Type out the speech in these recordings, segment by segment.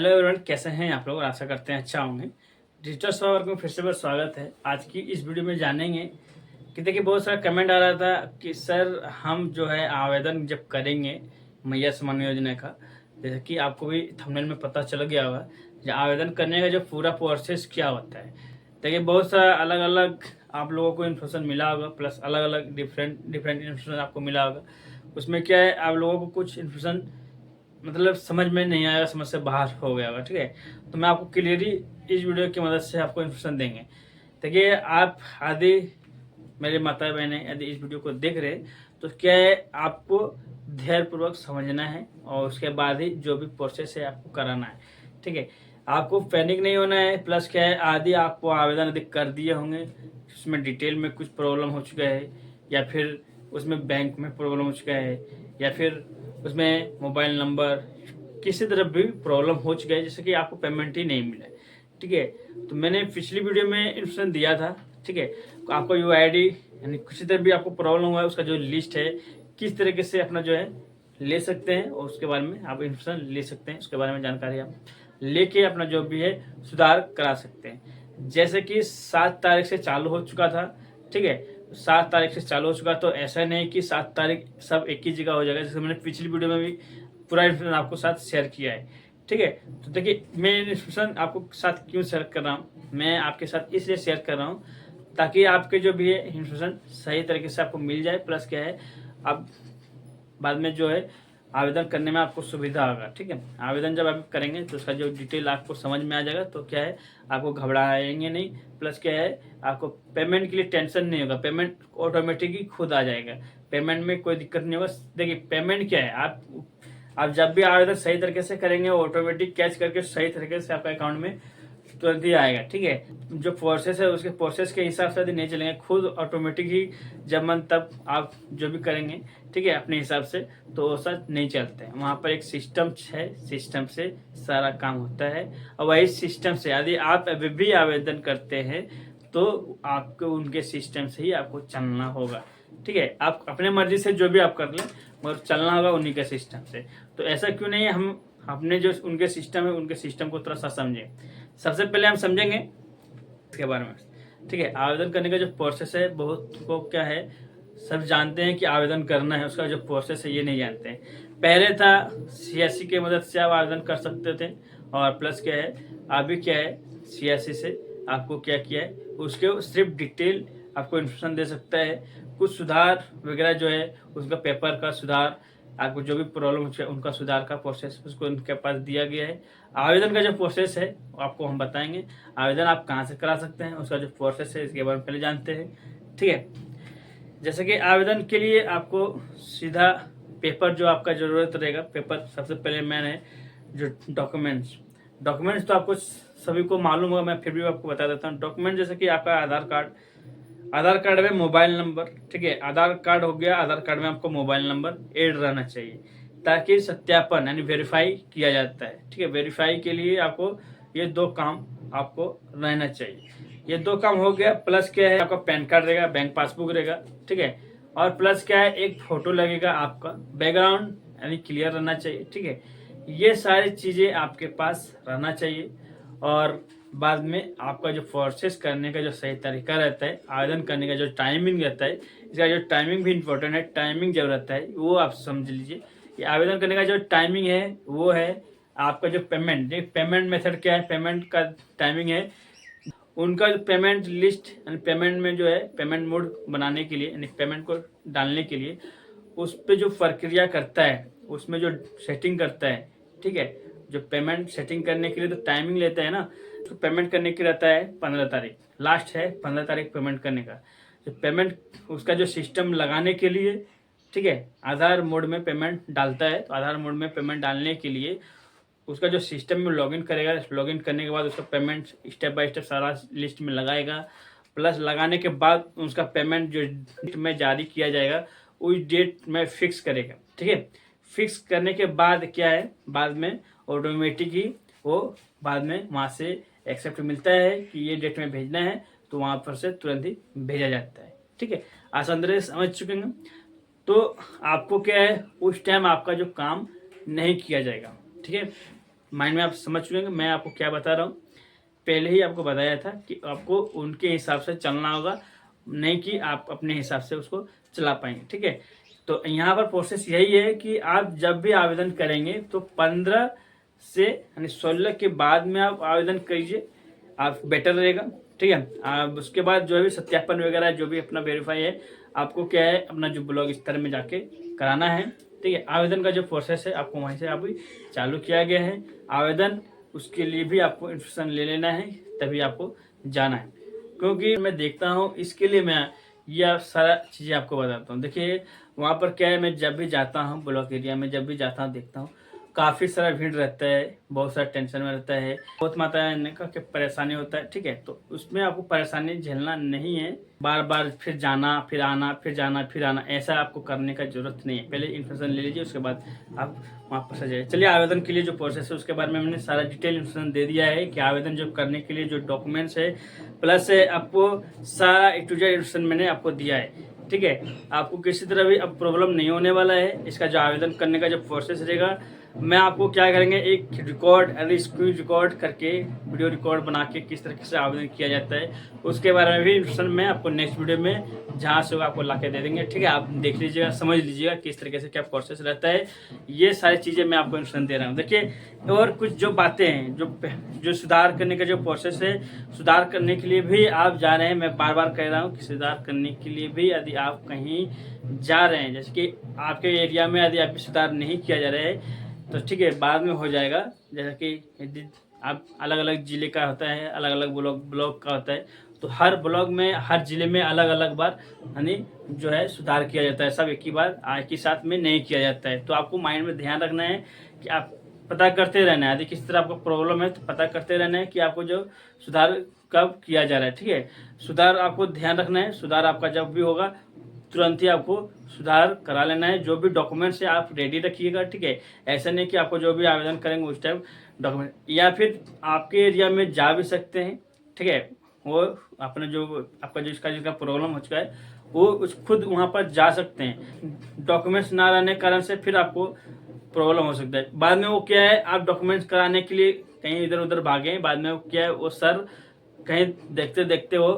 Hello everyone, कैसे हैं आप लोग। आशा करते हैं अच्छा होंगे। डिजिटल स्वर वर्क में फिर से स्वागत है। आज की इस वीडियो में जानेंगे कि देखिए बहुत सारा कमेंट आ रहा था कि सर हम जो है आवेदन जब करेंगे मैया सम्मान योजना का, जैसे कि आपको भी थंबनेल में पता चल गया होगा, जो आवेदन करने का जो पूरा प्रोसेस क्या होता है। देखिए बहुत सारा अलग अलग आप लोगों को इन्फॉर्मेशन मिला होगा, प्लस अलग अलग डिफरेंट इन्फॉर्मेशन आपको मिला होगा। उसमें क्या है, आप लोगों को कुछ इन्फॉर्मेशन मतलब समझ में नहीं आएगा, समझ से बाहर हो गया होगा। ठीक है, तो मैं आपको क्लियरली इस वीडियो की मदद से आपको इन्फॉर्मेशन देंगे। देखिए आप आदि मेरे माता बहने यदि इस वीडियो को देख रहे हैं तो क्या है, आपको धैर्यपूर्वक समझना है और उसके बाद ही जो भी प्रोसेस है आपको कराना है। ठीक है, आपको पैनिक नहीं होना है। प्लस क्या है, आदि आपको आवेदन यदि कर दिए होंगे, उसमें डिटेल में कुछ प्रॉब्लम हो चुका है, या फिर उसमें बैंक में प्रॉब्लम हो चुका है, या फिर उसमें मोबाइल नंबर किसी तरह भी प्रॉब्लम हो चुका है, जैसे कि आपको पेमेंट ही नहीं मिला है। ठीक है, तो मैंने पिछली वीडियो में इन्फॉर्मेशन दिया था। ठीक है, तो आपको यूआईडी यानी किसी तरह भी आपको प्रॉब्लम हुआ है, उसका जो लिस्ट है किस तरीके से अपना जो है ले सकते हैं, और उसके बारे में आप इन्फॉर्मेशन ले सकते हैं। उसके बारे में जानकारी आप लेके अपना जो भी है सुधार करा सकते हैं। जैसे कि 7 तारीख से चालू हो चुका था। ठीक है, 7 तारीख से चालू हो चुका, तो ऐसा नहीं कि 7 तारीख सब एक ही जगह हो जाएगा, जैसे मैंने पिछली वीडियो में भी पूरा इन्फॉर्मेशन आपको साथ शेयर किया है। ठीक है, तो देखिए मैं इन्फॉर्मेशन आपको साथ क्यों शेयर कर रहा हूँ, मैं आपके साथ इसलिए शेयर कर रहा हूँ ताकि आपके जो भी है इन्फॉर्मेशन सही तरीके से आपको मिल जाए। प्लस क्या है, आप बाद में जो है आवेदन करने में आपको सुविधा होगा। ठीक है, आवेदन जब आप करेंगे तो उसका जो डिटेल आपको समझ में आ जाएगा, तो क्या है आपको घबराएंगे नहीं। प्लस क्या है, आपको पेमेंट के लिए टेंशन नहीं होगा, पेमेंट ऑटोमेटिक ही खुद आ जाएगा, पेमेंट में कोई दिक्कत नहीं होगा। देखिए पेमेंट क्या है, आप जब भी आवेदन सही तरीके से करेंगे ऑटोमेटिक कैच करके सही तरीके से आपका अकाउंट में तुरंत ही आएगा। ठीक है, जो प्रोसेस है उसके प्रोसेस के हिसाब से यदि नहीं चलेंगे, खुद ऑटोमेटिक ही जब मन तब आप जो भी करेंगे, ठीक है, अपने हिसाब से, तो ऐसा नहीं चलते हैं। वहाँ पर एक सिस्टम है, सिस्टम से सारा काम होता है। और वही सिस्टम से यदि आप अभी भी आवेदन करते हैं तो आपको उनके सिस्टम से ही आपको चलना होगा। ठीक है, आप अपने मर्जी से जो भी आप कर लें, मगर चलना होगा उन्हीं के सिस्टम से। तो ऐसा क्यों नहीं है, हम अपने जो उनके सिस्टम है उनके सिस्टम को थोड़ा सा समझें। सबसे पहले हम समझेंगे इसके बारे में। ठीक है, आवेदन करने का जो प्रोसेस है, बहुत को क्या है, सब जानते हैं कि आवेदन करना है, उसका जो प्रोसेस है ये नहीं जानते हैं। पहले था सीएससी की मदद से आप आवेदन कर सकते थे, और प्लस क्या है अभी क्या है, सीएससी से आपको क्या किया है, उसके सिर्फ डिटेल आपको इन्फॉर्मेशन दे सकता है। कुछ सुधार वगैरह जो है उसका पेपर का सुधार, आपको जो भी प्रॉब्लम है उनका सुधार का प्रोसेस उसको उनके पास दिया गया है। आवेदन का जो प्रोसेस है वो आपको हम बताएंगे। आवेदन आप कहाँ से करा सकते हैं, उसका जो प्रोसेस है इसके बारे में पहले जानते हैं। ठीक है, जैसे कि आवेदन के लिए आपको सीधा पेपर जो आपका ज़रूरत रहेगा, पेपर सबसे पहले मैन है जो डॉक्यूमेंट्स तो आपको सभी को मालूम होगा, मैं फिर भी आपको बता देता हूँ। डॉक्यूमेंट जैसे कि आपका आधार कार्ड में मोबाइल नंबर। ठीक है, आधार कार्ड हो गया, आधार कार्ड में आपको मोबाइल नंबर ऐड रहना चाहिए, ताकि सत्यापन यानी वेरीफाई किया जाता है। ठीक है, वेरीफाई के लिए आपको ये 2 काम आपको रहना चाहिए। ये 2 काम हो गया। प्लस क्या है, आपका पैन कार्ड रहेगा, बैंक पासबुक रहेगा। ठीक है, और प्लस क्या है, एक फोटो लगेगा आपका, बैकग्राउंड यानी क्लियर रहना चाहिए। ठीक है, ये सारी चीजें आपके पास रहना चाहिए। और बाद में आपका जो प्रोसेस करने का जो सही तरीका रहता है, आवेदन करने का जो टाइमिंग रहता है, इसका जो टाइमिंग भी इम्पोर्टेंट है, टाइमिंग जब रहता है वो आप समझ लीजिए कि आवेदन करने का जो टाइमिंग है वो है आपका जो पेमेंट मेथड क्या है, पेमेंट का टाइमिंग है उनका जो पेमेंट लिस्ट यानी पेमेंट में जो है पेमेंट मोड बनाने के लिए यानी पेमेंट को डालने के लिए उस पर जो प्रक्रिया करता है, उसमें जो सेटिंग करता है। ठीक है, जो पेमेंट सेटिंग करने के लिए तो टाइमिंग लेता है ना, तो पेमेंट करने की रहता है 15 तारीख, लास्ट है 15 तारीख पेमेंट करने का। जो पेमेंट उसका जो सिस्टम लगाने के लिए, ठीक है, आधार मोड में पेमेंट डालता है, तो आधार मोड में पेमेंट डालने के लिए उसका जो सिस्टम में लॉगिन करेगा, लॉगिन करने के बाद उसका पेमेंट स्टेप बाय स्टेप सारा लिस्ट में लगाएगा। प्लस लगाने के बाद उसका पेमेंट जो डेट में जारी किया जाएगा उस डेट में फिक्स करेगा। ठीक है, फिक्स करने के बाद क्या है, बाद में ऑटोमेटिक ही वो बाद में वहाँ से एक्सेप्ट मिलता है कि ये डेट में भेजना है, तो वहाँ पर से तुरंत ही भेजा जाता है। ठीक है, आसान तरह से समझ चुके हैं। तो आपको क्या है, उस टाइम आपका जो काम नहीं किया जाएगा। ठीक है, माइंड में आप समझ चुके हैं मैं आपको क्या बता रहा हूँ। पहले ही आपको बताया था कि आपको उनके हिसाब से चलना होगा, नहीं कि आप अपने हिसाब से उसको चला पाएंगे। ठीक है, तो यहाँ पर प्रोसेस यही है कि आप जब भी आवेदन करेंगे तो 15 से यानी 16 के बाद में आप आवेदन कीजिए, आप बेटर रहेगा। ठीक है, आप उसके बाद जो भी सत्यापन वगैरह जो भी अपना वेरीफाई है आपको क्या है अपना जो ब्लॉक स्तर में जाके कराना है। ठीक है, आवेदन का जो प्रोसेस है आपको वहीं से अभी चालू किया गया है। आवेदन उसके लिए भी आपको इन्फॉर्मेशन ले लेना है, तभी आपको जाना है। क्योंकि मैं देखता हूँ, इसके लिए मैं यह सारा चीज़ें आपको बताता हूँ। देखिए वहाँ पर क्या है, मैं जब भी जाता हूँ ब्लॉक एरिया में, जब भी जाता हूँ देखता हूँ काफ़ी सारा भीड़ रहता है, बहुत सारा टेंशन में रहता है, बहुत मात्रा का परेशानी होता है। ठीक है, तो उसमें आपको परेशानी झेलना नहीं है, बार बार फिर जाना फिर आना फिर जाना फिर आना, ऐसा आपको करने का जरूरत नहीं है। पहले इन्फॉर्मेशन ले लीजिए, उसके बाद आप वहाँ पर जाइए। चलिए, आवेदन के लिए जो प्रोसेस है उसके बारे में मैंने सारा डिटेल इन्फॉर्मेशन दे दिया है कि आवेदन जो करने के लिए जो डॉक्यूमेंट्स है प्लस आपको सारा A to Z इन्फॉर्मेशन मैंने आपको दिया है। ठीक है, आपको किसी तरह भी अब प्रॉब्लम नहीं होने वाला है। इसका जो आवेदन करने का जो प्रोसेस रहेगा, मैं आपको क्या करेंगे एक रिकॉर्ड यानी स्क्रीन रिकॉर्ड करके वीडियो रिकॉर्ड बना के किस तरीके से आवेदन किया जाता है उसके बारे में भी इन्फॉर्मेशन मैं आपको नेक्स्ट वीडियो में जहाँ से होगा आपको ला के दे देंगे। ठीक है, आप देख लीजिएगा, समझ लीजिएगा किस तरीके से क्या प्रोसेस रहता है। ये सारी चीज़ें मैं आपको इन्फॉर्मेशन दे रहा हूँ। देखिए, और कुछ जो बातें हैं जो सुधार करने का जो प्रोसेस है, सुधार करने के लिए भी आप जा रहे हैं, मैं बार बार कह रहा हूँ कि सुधार करने के लिए भी यदि आप कहीं जा रहे हैं, जैसे कि आपके एरिया में यदि आप सुधार नहीं किया जा रहा है तो ठीक है बाद में हो जाएगा। जैसा कि यदि आप अलग अलग ज़िले का होता है, अलग अलग ब्लॉक का होता है, तो हर ब्लॉक में हर ज़िले में अलग अलग बार यानी जो है सुधार किया जाता है, सब एक ही बार एक ही साथ में नहीं किया जाता है। तो आपको माइंड में ध्यान रखना है कि आप पता करते रहना है, यदि किस तरह आपको प्रॉब्लम है तो पता करते रहना है कि आपको जो सुधार कब किया जा रहा है। ठीक है, सुधार आपको ध्यान रखना है, सुधार आपका जब भी होगा तुरंत ही आपको सुधार करा लेना है। जो भी डॉक्यूमेंट्स है आप रेडी रखिएगा। ठीक है, ऐसा नहीं कि आपको जो भी आवेदन करेंगे उस टाइम डॉक्यूमेंट, या फिर आपके एरिया में जा भी सकते हैं। ठीक है, वो अपने जो आपका जो जिसका प्रॉब्लम हो चुका है वो उस खुद वहाँ पर जा सकते हैं। डॉक्यूमेंट्स ना रहने के कारण से फिर आपको प्रॉब्लम हो सकता है। बाद में वो क्या है, आप डॉक्यूमेंट्स कराने के लिए कहीं इधर उधर भागे, बाद में वो क्या है वो सर कहीं देखते देखते वो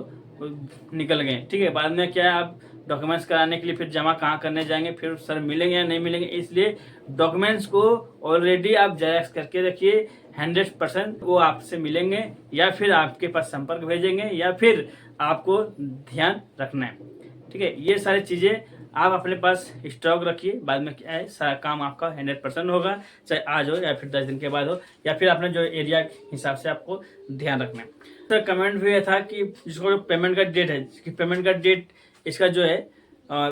निकल गए। ठीक है, बाद में क्या है आप डॉक्यूमेंट्स कराने के लिए फिर जमा कहाँ करने जाएंगे, फिर सर मिलेंगे या नहीं मिलेंगे। इसलिए डॉक्यूमेंट्स को ऑलरेडी आप जेरॉक्स करके रखिए, 100% वो आपसे मिलेंगे या फिर आपके पास संपर्क भेजेंगे या फिर आपको ध्यान रखना है। ठीक है, ये सारी चीज़ें आप अपने पास स्टॉक रखिए, बाद में क्या है सारा काम आपका 100% होगा, चाहे आज हो या फिर 10 दिन के बाद हो, या फिर अपने जो एरिया के हिसाब से आपको ध्यान रखना है। सर कमेंट भी ये था कि जिसको जो पेमेंट का डेट है, कि पेमेंट का डेट इसका जो है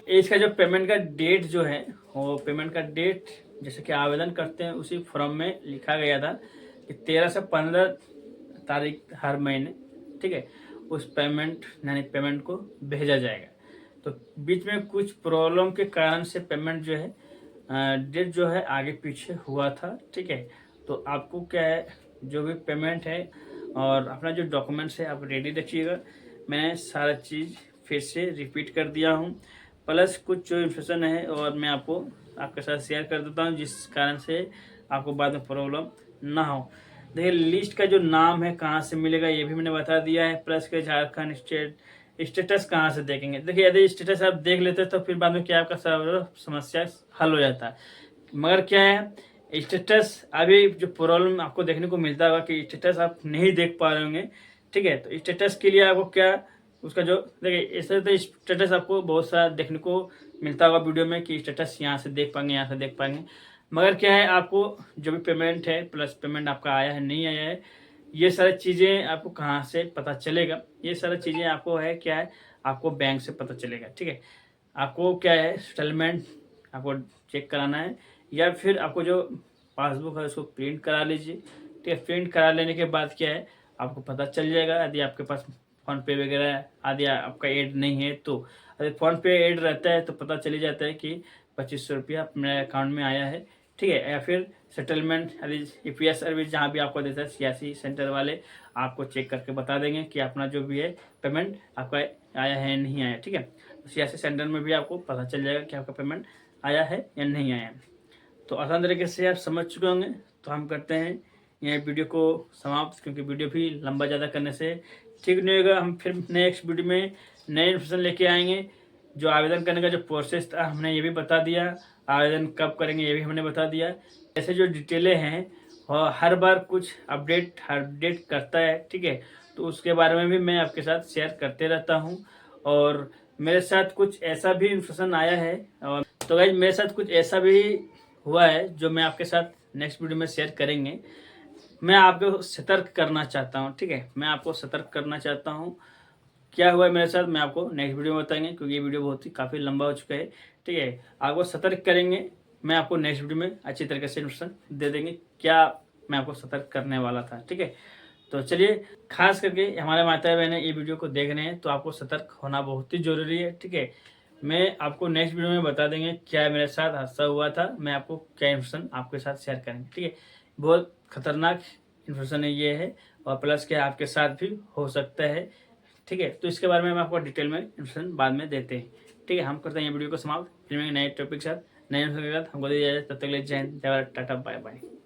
इसका जो पेमेंट का डेट जो है वो पेमेंट का डेट जैसे कि आवेदन करते हैं उसी फॉर्म में लिखा गया था कि 13 से 15 तारीख हर महीने। ठीक है, उस पेमेंट यानी पेमेंट को भेजा जाएगा। तो बीच में कुछ प्रॉब्लम के कारण से पेमेंट जो है डेट जो है आगे पीछे हुआ था। ठीक है, तो आपको क्या है जो भी पेमेंट है और अपना जो डॉक्यूमेंट्स है आप रेडी रखिएगा। मैं सारा चीज़ फिर से रिपीट कर दिया हूँ, प्लस कुछ जो इन्फॉर्मेशन है और मैं आपके साथ शेयर कर देता हूँ जिस कारण से आपको बाद में प्रॉब्लम ना हो। देखिए, लिस्ट का जो नाम है कहाँ से मिलेगा ये भी मैंने बता दिया है, प्लस के झारखंड स्टेटस कहाँ से देखेंगे। देखिए, यदि स्टेटस आप देख लेते तो फिर बाद में क्या आपका समस्या हल हो जाता है। मगर क्या है स्टेटस अभी जो प्रॉब्लम आपको देखने को मिलता होगा कि स्टेटस आप नहीं देख पा रहे होंगे। ठीक है, तो स्टेटस के लिए आपको क्या उसका जो देखिए ऐसे तो स्टेटस आपको बहुत सारा देखने को मिलता होगा वीडियो में कि स्टेटस यहाँ से देख पाएंगे यहाँ से देख पाएंगे। मगर क्या है आपको जो भी पेमेंट है प्लस पेमेंट आपका आया है नहीं आया है, ये सारी चीज़ें आपको कहाँ से पता चलेगा, ये सारी चीज़ें आपको है क्या है आपको बैंक से पता चलेगा। ठीक है, आपको क्या है सेटलमेंट आपको चेक कराना है या फिर आपको जो पासबुक है उसको प्रिंट करा लीजिए। ठीक है, प्रिंट करा लेने के बाद क्या है आपको पता चल जाएगा। यदि आपके पास फ़ोन पे वगैरह आदि आपका ऐड नहीं है तो, यदि फ़ोन पे ऐड रहता है तो पता चल जाता है कि 2500 रुपया मेरे अकाउंट में आया है। ठीक है, या फिर सेटलमेंट यदि EPS सर्विस जहाँ भी आपको देता है सियासी सेंटर वाले आपको चेक करके बता देंगे कि अपना जो भी है पेमेंट आपका आया है नहीं आया। ठीक है, सियासी सेंटर में भी आपको पता चल जाएगा कि आपका पेमेंट आया है या नहीं आया। तो आसान तरीके से आप समझ चुके होंगे। तो हम करते हैं यह वीडियो को समाप्त, क्योंकि वीडियो भी लंबा ज़्यादा करने से ठीक नहीं होगा। हम फिर नेक्स्ट वीडियो में नए इन्फॉर्मेशन लेके आएंगे। जो आवेदन करने का जो प्रोसेस था हमने ये भी बता दिया, आवेदन कब करेंगे ये भी हमने बता दिया। ऐसे जो डिटेलें हैं और हर बार कुछ अपडेट करता है, ठीक है, तो उसके बारे में भी मैं आपके साथ शेयर करते रहता हूँ। और मेरे साथ कुछ ऐसा भी इन्फॉर्मेशन आया है, और तो गाइस मेरे साथ कुछ ऐसा भी हुआ है जो मैं आपके साथ नेक्स्ट वीडियो में शेयर करेंगे। मैं आपको सतर्क करना चाहता हूँ, ठीक है, मैं आपको सतर्क करना चाहता हूँ। क्या हुआ है मेरे साथ मैं आपको नेक्स्ट वीडियो में बताएंगे, क्योंकि ये वीडियो बहुत ही काफ़ी लंबा हो चुका है, ठीक है। आपको सतर्क करेंगे, मैं आपको नेक्स्ट वीडियो में अच्छी तरीके से इन्फॉर्मेशन दे देंगे क्या मैं आपको सतर्क करने वाला था, ठीक है। तो चलिए, खास करके हमारे माता बहन ये वीडियो को देख रहे हैं तो आपको सतर्क होना बहुत ही ज़रूरी है, ठीक है। मैं आपको नेक्स्ट वीडियो में बता देंगे क्या मेरे साथ हादसा हुआ था, मैं आपको क्या इन्फॉर्मेशन आपके साथ शेयर करेंगे, ठीक है। बहुत खतरनाक इन्फॉर्मेशन ये है, और प्लस क्या आपके साथ भी हो सकता है, ठीक है। तो इसके बारे में हम आपको डिटेल में इन्फॉर्मेशन बाद में देते हैं, ठीक है। हम करते हैं ये वीडियो को समाप्त, फिर नए टॉपिक के साथ, नए इन्फॉर्मेशन के साथ। हमको दीजिए तब तक ले जय हिंद, जय भारत, टाटा, बाय बाय।